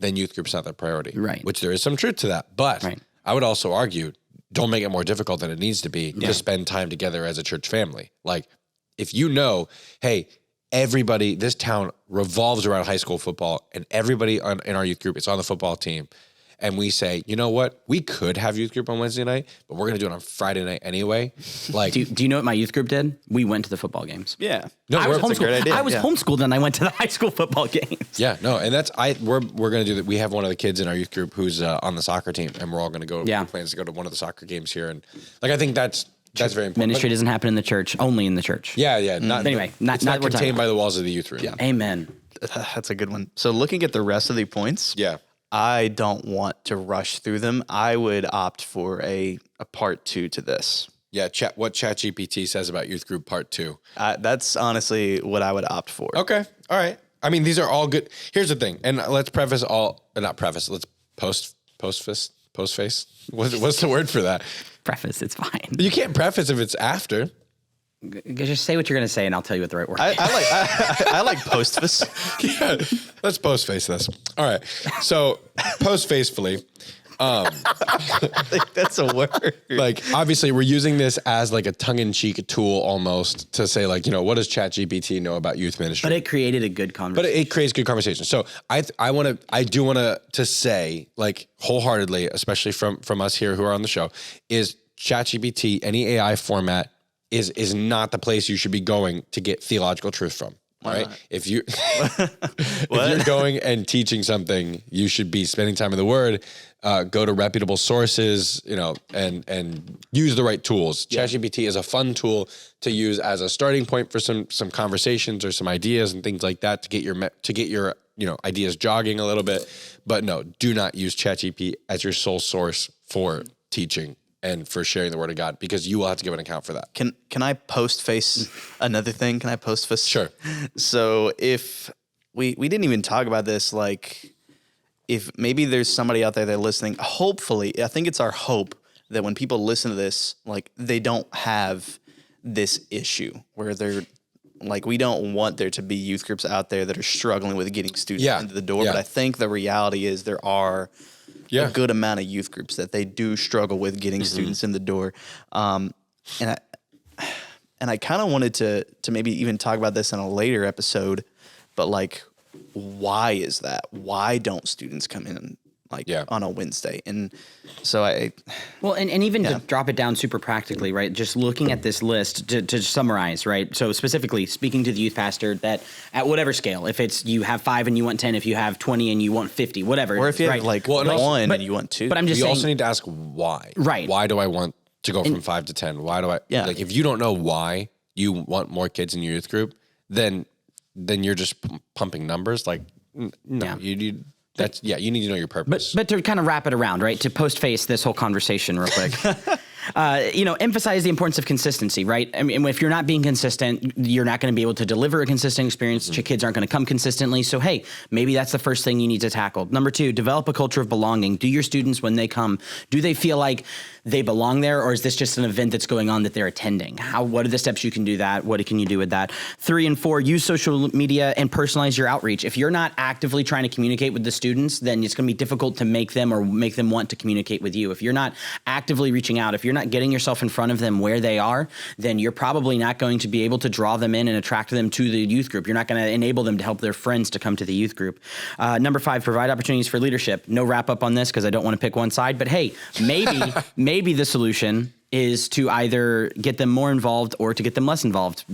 then youth group's not their priority. Right. Which there is some truth to that. But I would also argue, don't make it more difficult than it needs to be to spend time together as a church family. Like if you know, hey, everybody, this town revolves around high school football and everybody in our youth group is on the football team. And we say, you know what? We could have youth group on Wednesday night, but we're going to do it on Friday night anyway. Like, do you know what my youth group did? We went to the football games. Yeah. No, I was That's a great idea. I was homeschooled and I went to the high school football games. Yeah, no, and we're going to do that. We have one of the kids in our youth group who's on the soccer team, and we're all going to go. Yeah. Plans to go to one of the soccer games here, and like I think that's very important. Ministry doesn't happen in the church, only in the church. Yeah. Not not contained by the walls of the youth room. Yeah. Amen. That's a good one. So looking at the rest of the points, Yeah. I don't want to rush through them. I would opt for a part 2 to this. Yeah, what ChatGPT says about youth group part 2. That's honestly what I would opt for. Okay, all right. I mean, these are all good. Here's the thing, and let's preface let's postface. What's the word for that? Preface, it's fine. You can't preface if it's after. Just say what you're going to say, and I'll tell you what the right word is. I like postface. Yeah, let's postface this. All right, so postfacefully. I think that's a word. Like, obviously, we're using this as like a tongue-in-cheek tool almost to say, like, you know, what does ChatGPT know about youth ministry? But it created a good conversation. But it creates good conversation. So I do want to say, like, wholeheartedly, especially from us here who are on the show, is ChatGPT, any AI format is not the place you should be going to get theological truth from. All right. If you're going and teaching something, you should be spending time in the Word. Go to reputable sources, you know, and use the right tools. Yeah. ChatGPT is a fun tool to use as a starting point for some conversations or some ideas and things like that to get your ideas jogging a little bit. But no, do not use ChatGPT as your sole source for teaching and for sharing the Word of God, because you will have to give an account for that. Can I postface another thing? Can I postface? Sure. So if we didn't even talk about this, like if maybe there's somebody out there that listening, hopefully, I think it's our hope that when people listen to this, like they don't have this issue where they're like, we don't want there to be youth groups out there that are struggling with getting students into the door. Yeah. But I think the reality is there are a good amount of youth groups that they do struggle with getting students in the door. And I kind of wanted to maybe even talk about this in a later episode, but like, why is that? Why don't students come in on a Wednesday? And so and even to drop it down super practically, right? Just looking at this list to summarize, right? So specifically speaking to the youth pastor that at whatever scale, if it's you have 5 and you want 10, if you have 20 and you want 50, whatever. Or if you have one and you want 2. But I'm just saying, also need to ask why. Right. Why do I want to go from 5 to 10? Why do I like if you don't know why you want more kids in your youth group, then you're just pumping numbers. Like no, you need you need to know your purpose. But to kind of wrap it around, right? To postface this whole conversation real quick. Emphasize the importance of consistency, right? I mean, if you're not being consistent, you're not going to be able to deliver a consistent experience. Your kids aren't going to come consistently. So, hey, maybe that's the first thing you need to tackle. Number 2, develop a culture of belonging. Do your students, when they come, do they feel like they belong there, or is this just an event that's going on that they're attending? What are the steps you can do that? What can you do with that? 3 and 4, use social media and personalize your outreach. If you're not actively trying to communicate with the students, then it's going to be difficult to make them want to communicate with you. If you're not actively reaching out, if you're not getting yourself in front of them where they are, then you're probably not going to be able to draw them in and attract them to the youth group. You're not going to enable them to help their friends to come to the youth group. Number 5, provide opportunities for leadership. No wrap up on this because I don't want to pick one side, but hey, maybe the solution is to either get them more involved or to get them less involved.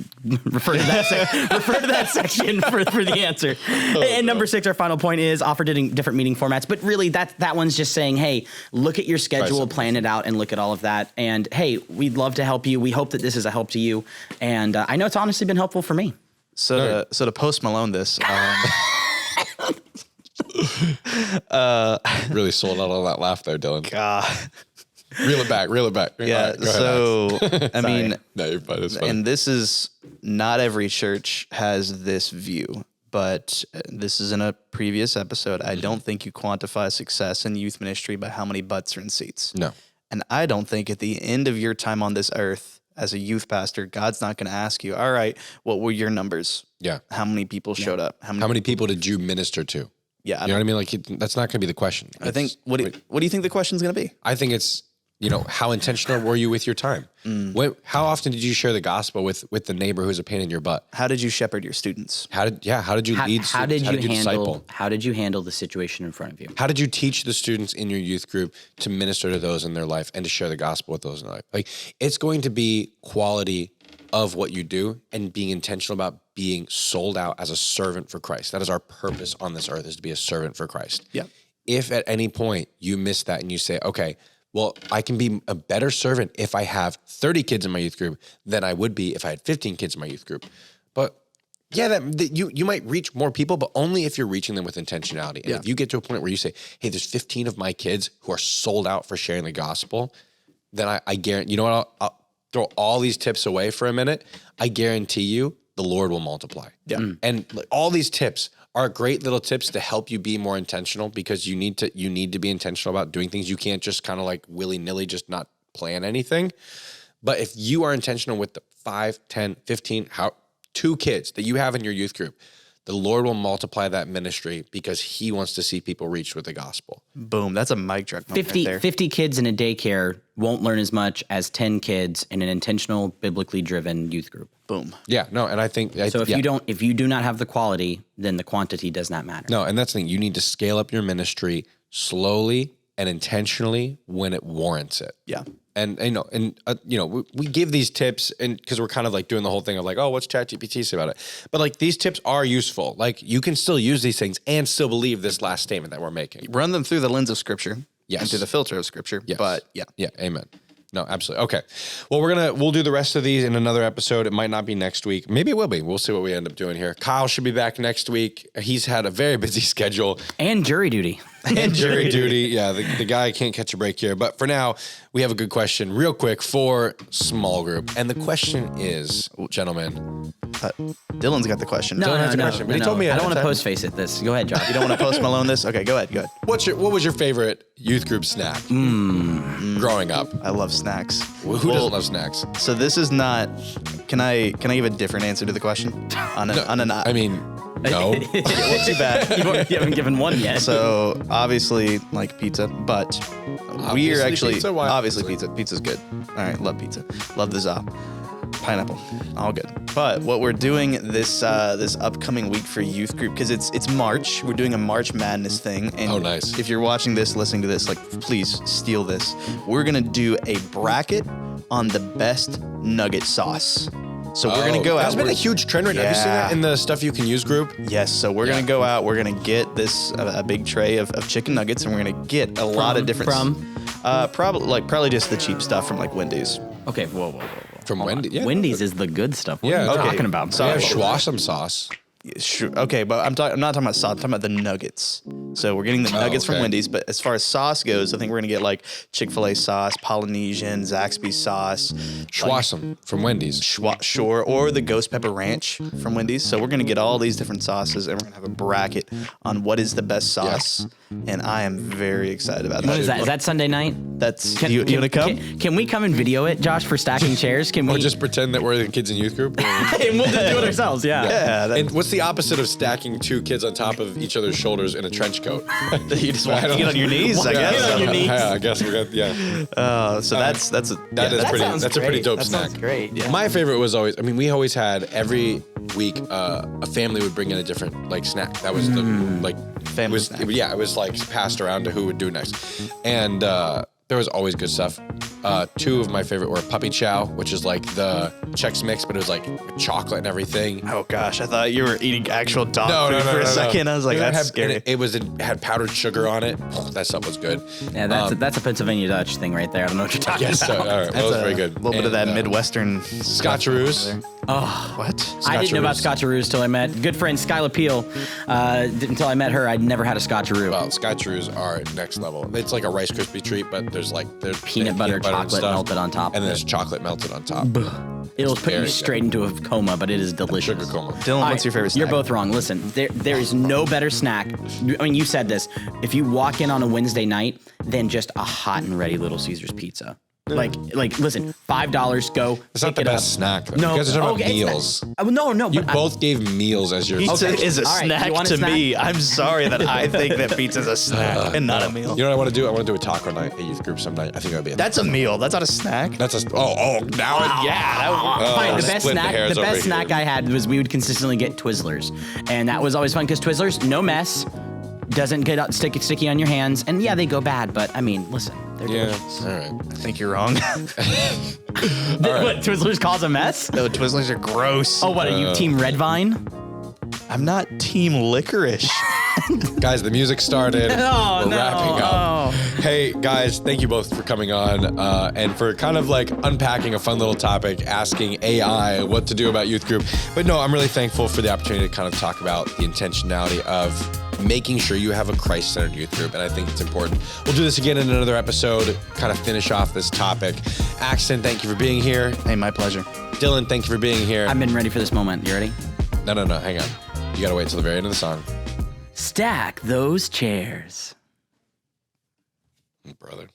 refer to that section for the answer. And number 6, our final point is offer different meeting formats. But really, that one's just saying, hey, look at your schedule, plan it out, and look at all of that. And hey, we'd love to help you. We hope that this is a help to you. And I know it's honestly been helpful for me. So to Post Malone this. Really sold out all that laugh there, Dylan. God. Reel it back. Yeah. Right, so, I mean, no, you're fine. It's fine. and this is not every church has this view, but this is in a previous episode. I don't think you quantify success in youth ministry by how many butts are in seats. No. And I don't think at the end of your time on this earth as a youth pastor, God's not going to ask you, all right, what were your numbers? Yeah. How many people showed up? How many people did you minister to? Yeah. You know what I mean? Like, that's not going to be the question. I think, what do you think the question's going to be? I think it's, how intentional were you with your time? How often did you share the gospel with the neighbor who's a pain in your butt? How did you shepherd your students? How did you lead students? How did you disciple? How did you handle the situation in front of you? How did you teach the students in your youth group to minister to those in their life and to share the gospel with those in their life? Like, it's going to be quality of what you do and being intentional about being sold out as a servant for Christ. That is our purpose on this earth, is to be a servant for Christ. Yeah. If at any point you miss that and you say, okay, well, I can be a better servant if I have 30 kids in my youth group than I would be if I had 15 kids in my youth group. But yeah, you might reach more people, but only if you're reaching them with intentionality. And if you get to a point where you say, hey, there's 15 of my kids who are sold out for sharing the gospel, then I guarantee, I'll throw all these tips away for a minute. I guarantee you the Lord will multiply. Yeah. And all these tips are great little tips to help you be more intentional, because you need to be intentional about doing things. You can't just kind of like willy-nilly just not plan anything. But if you are intentional with the 5, 10, 15, 2 kids that you have in your youth group, the Lord will multiply that ministry because he wants to see people reached with the gospel. Boom. That's a mic drop. 50 kids in a daycare won't learn as much as 10 kids in an intentional, biblically driven youth group. Boom. Yeah, no, and I think so. If you do not have the quality, then the quantity does not matter. No, and that's the thing. You need to scale up your ministry slowly and intentionally when it warrants it. Yeah. And we give these tips, and because we're kind of like doing the whole thing of like, oh, what's ChatGPT say about it? But like, these tips are useful. Like, you can still use these things and still believe this last statement that we're making. Run them through the lens of Scripture. Yes. And through the filter of Scripture. Yes. But yeah. Yeah. Amen. No, absolutely. Okay. Well, we'll do the rest of these in another episode. It might not be next week. Maybe it will be. We'll see what we end up doing here. Kyle should be back next week. He's had a very busy schedule. And jury duty. And jury duty. Yeah, the guy can't catch a break here. But for now, we have a good question real quick for small group. And the question is, gentlemen. Dylan's got the question. No, Dylan has a question, but he told me I ahead don't of want to time. post face it this. Go ahead, Josh. You don't want to Post Malone this? Okay, go ahead. What was your favorite youth group snack growing up? I love snacks. Who doesn't love snacks? So this is not. Can I give a different answer to the question? No. Too bad. You haven't given one yet. So obviously like pizza, but we are actually pizza? Why? obviously pizza. Pizza's good. All right, love pizza. Love the za. Pineapple, all good. But what we're doing this upcoming week for youth group, because it's March, we're doing a March Madness thing. And oh, nice. If you're watching this, listening to this, like, please steal this. We're gonna do a bracket on the best nugget sauce. So we're gonna go out. That's been a huge trend right now. Have you seen that in the stuff you can use group? Yes. So we're gonna go out. We're gonna get this a big tray of chicken nuggets, and we're gonna get a lot of different probably just the cheap stuff from like Wendy's. Okay. Whoa. From Wendy's. Yeah. Wendy's is the good stuff. What Yeah, are you okay. talking about? So Schwassam sauce. Sure. Okay, but I'm not talking about sauce. I'm talking about the nuggets. So we're getting the nuggets from okay. Wendy's. But as far as sauce goes, I think we're gonna get like Chick-fil-A sauce, Polynesian, Zaxby's sauce, Schwassam from Wendy's. Sure, or the Ghost Pepper Ranch from Wendy's. So we're gonna get all these different sauces, and we're gonna have a bracket on what is the best sauce. And I am very excited about that. When is that? Is that Sunday night? That's you wanna come? Can we come and video it, Josh, for stacking chairs? Can we Or just pretend that we're the kids in youth group? and we'll just do it ourselves? Yeah. And what's the opposite of stacking 2 kids on top of each other's shoulders in a trench coat? You just want to get on your knees, I guess. Get on your knees. Yeah, I guess we got So that's a pretty dope That snack. sounds great. Yeah. My favorite was always, we always had every week a family would bring in a different like snack. That was the like Family was, snack. It was like passed around to who would do next. And There was always good stuff. Two of my favorite were Puppy Chow, which is like the Chex Mix, but it was like chocolate and everything. Oh gosh, I thought you were eating actual dog food for a second. I was like, that's scary. It had powdered sugar on it. That stuff was good. Yeah, that's a Pennsylvania Dutch thing right there. I don't know what you're talking about. So, all right, that was very good. A little bit of that Midwestern Scotcheroos. Oh, what? I didn't know about Scotcheroos till I met good friend Skyla Peel. Until I met her, I'd never had a Scotcheroo. Well, Scotcheroos are next level. It's like a Rice Krispie treat, but there's peanut butter chocolate melted on top. And then there's chocolate melted on top. It'll put you straight into a coma, but it is delicious. Sugar coma. Dylan, what's your favorite snack? You're both wrong. Listen, there is no better snack. I mean, you said this. If you walk in on a Wednesday night, than just a hot and ready Little Caesars pizza. Like, listen, $5, go. It's not the best snack. Though. No, you guys are talking about meals. No. You both gave meals as your Pizza is a All right, snack you want a to snack? me. I'm sorry that I think that pizza's a snack and not a meal. You know what I want to do? I want to do a taco night at youth group some night. I think that would be. That's a meal. That's not a snack. That's a. Now Yeah. Fine, the best snack I had was we would consistently get Twizzlers, and that was always fun because Twizzlers, no mess, doesn't get sticky on your hands, and yeah, they go bad, but I mean, listen, they're delicious. All right. I think you're wrong. What, Twizzlers cause a mess? No, Twizzlers are gross. Oh, what are you, Team Red Vine? I'm not team licorice. Guys, the music started. Oh, We're no. wrapping up. Oh. Hey, guys, thank you both for coming on and for kind of like unpacking a fun little topic, asking AI what to do about youth group. But no, I'm really thankful for the opportunity to kind of talk about the intentionality of making sure you have a Christ-centered youth group. And I think it's important. We'll do this again in another episode, kind of finish off this topic. Axton, thank you for being here. Hey, my pleasure. Dylan, thank you for being here. I've been ready for this moment. You ready? No, hang on. You gotta wait till the very end of the song. Stack those chairs. Brother.